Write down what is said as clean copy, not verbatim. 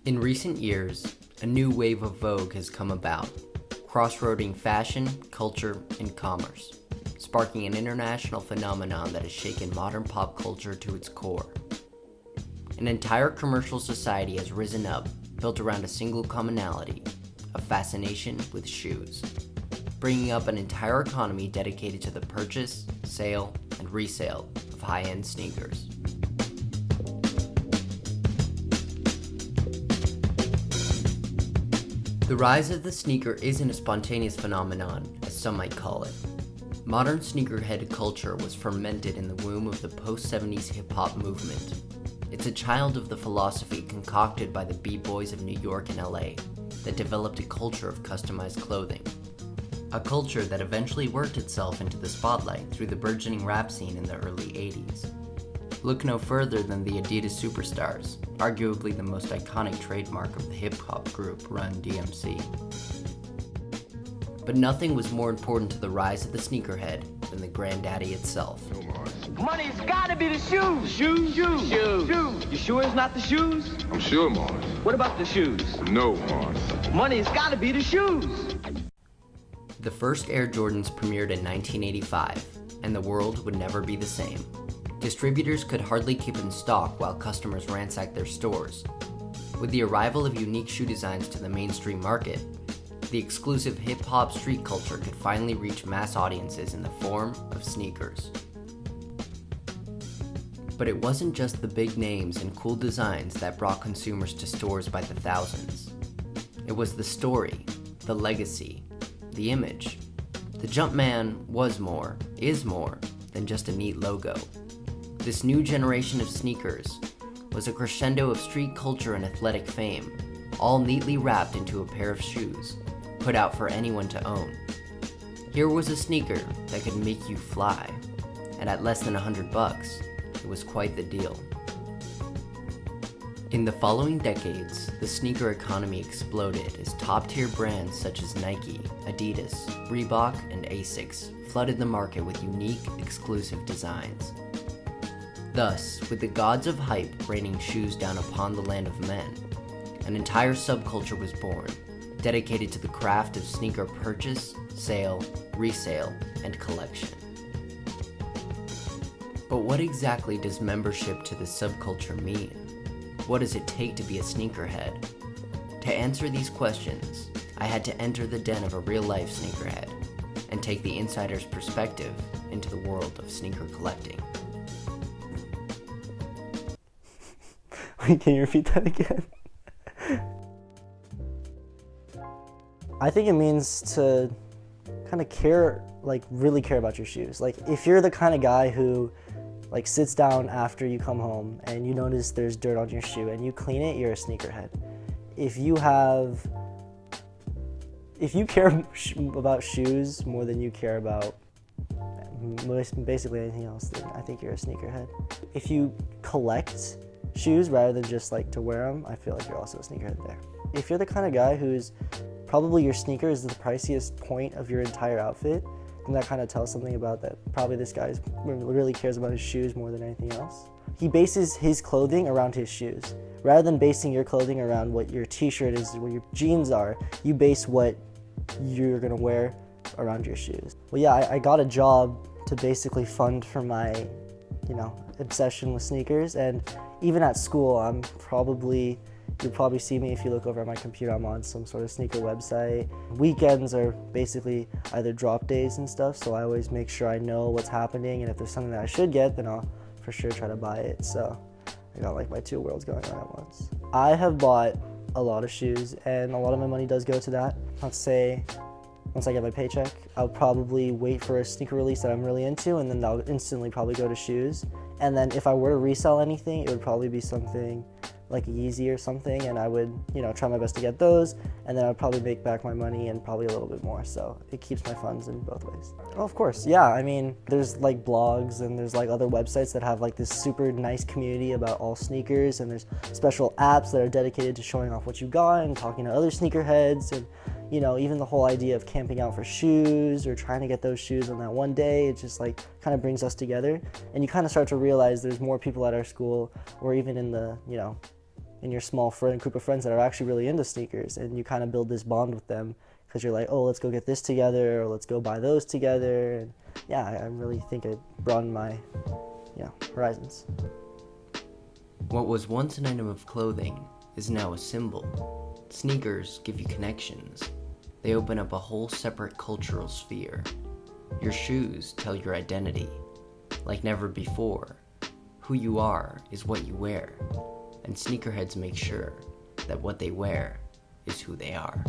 In recent years, a new wave of vogue has come about, crossroading fashion, culture, and commerce, sparking an international phenomenon that has shaken modern pop culture to its core. An entire commercial society has risen up, built around a single commonality, a fascination with shoes, bringing up an entire economy dedicated to the purchase, sale, and resale of high-end sneakers. The rise of the sneaker isn't a spontaneous phenomenon, as some might call it. Modern sneakerhead culture was fermented in the womb of the post-70s hip-hop movement. It's a child of the philosophy concocted by the b-boys of New York and LA that developed a culture of customized clothing. A culture that eventually worked itself into the spotlight through the burgeoning rap scene in the early 80s. Look no further than the Adidas Superstars, arguably the most iconic trademark of the hip-hop group Run DMC. But nothing was more important to the rise of the sneakerhead than the granddaddy itself. Money's gotta be the shoes. Shoes? Shoes. Shoes. You sure it's not the shoes? I'm sure, Mars. What about the shoes? No, Mars. Money's gotta be the shoes. The first Air Jordans premiered in 1985, and the world would never be the same. Distributors could hardly keep in stock while customers ransacked their stores. With the arrival of unique shoe designs to the mainstream market, the exclusive hip-hop street culture could finally reach mass audiences in the form of sneakers. But it wasn't just the big names and cool designs that brought consumers to stores by the thousands. It was the story, the legacy, the image. The Jumpman is more than just a neat logo. This new generation of sneakers was a crescendo of street culture and athletic fame, all neatly wrapped into a pair of shoes, put out for anyone to own. Here was a sneaker that could make you fly, and at less than $100, it was quite the deal. In the following decades, the sneaker economy exploded as top-tier brands such as Nike, Adidas, Reebok, and Asics flooded the market with unique, exclusive designs. Thus, with the gods of hype raining shoes down upon the land of men, an entire subculture was born, dedicated to the craft of sneaker purchase, sale, resale, and collection. But what exactly does membership to the subculture mean? What does it take to be a sneakerhead? To answer these questions, I had to enter the den of a real-life sneakerhead and take the insider's perspective into the world of sneaker collecting. Wait, can you repeat that again? I think it means to kind of care, really care about your shoes. If you're the kind of guy who sits down after you come home and you notice there's dirt on your shoe and you clean it, you're a sneakerhead. If you care about shoes more than you care about basically anything else, then I think you're a sneakerhead. If you collect shoes rather than just to wear them, I feel like you're also a sneakerhead there. If you're the kind of guy who's probably your sneaker is the priciest point of your entire outfit, then that kind of tells something about that probably this guy really cares about his shoes more than anything else. He bases his clothing around his shoes. Rather than basing your clothing around what your t-shirt is, what your jeans are, you base what you're gonna wear around your shoes. Well, yeah, I got a job to basically fund for my, obsession with sneakers, and even at school, you'll probably see me if you look over at my computer. I'm on some sort of sneaker website. Weekends are basically either drop days and stuff, so I always make sure I know what's happening, and if there's something that I should get, then I'll for sure try to buy it. So I got my two worlds going on at once. I have bought a lot of shoes, and a lot of my money does go to that. Let's say once I get my paycheck, I'll probably wait for a sneaker release that I'm really into, and then I'll instantly probably go to shoes. And then if I were to resell anything, it would probably be something like a Yeezy or something, and I would, try my best to get those, and then I'd probably make back my money and probably a little bit more, so it keeps my funds in both ways. Oh, of course, yeah, there's blogs and there's other websites that have this super nice community about all sneakers, and there's special apps that are dedicated to showing off what you got and talking to other sneakerheads, and even the whole idea of camping out for shoes or trying to get those shoes on that one day, it just kind of brings us together, and you kind of start to realize there's more people at our school or even in the, in your small group of friends that are actually really into sneakers, and you kind of build this bond with them because you're like, oh, let's go get this together, or let's go buy those together. And yeah, I really think it broadened my horizons. What was once an item of clothing is now a symbol. Sneakers give you connections. They open up a whole separate cultural sphere. Your shoes tell your identity. Like never before, who you are is what you wear, and sneakerheads make sure that what they wear is who they are.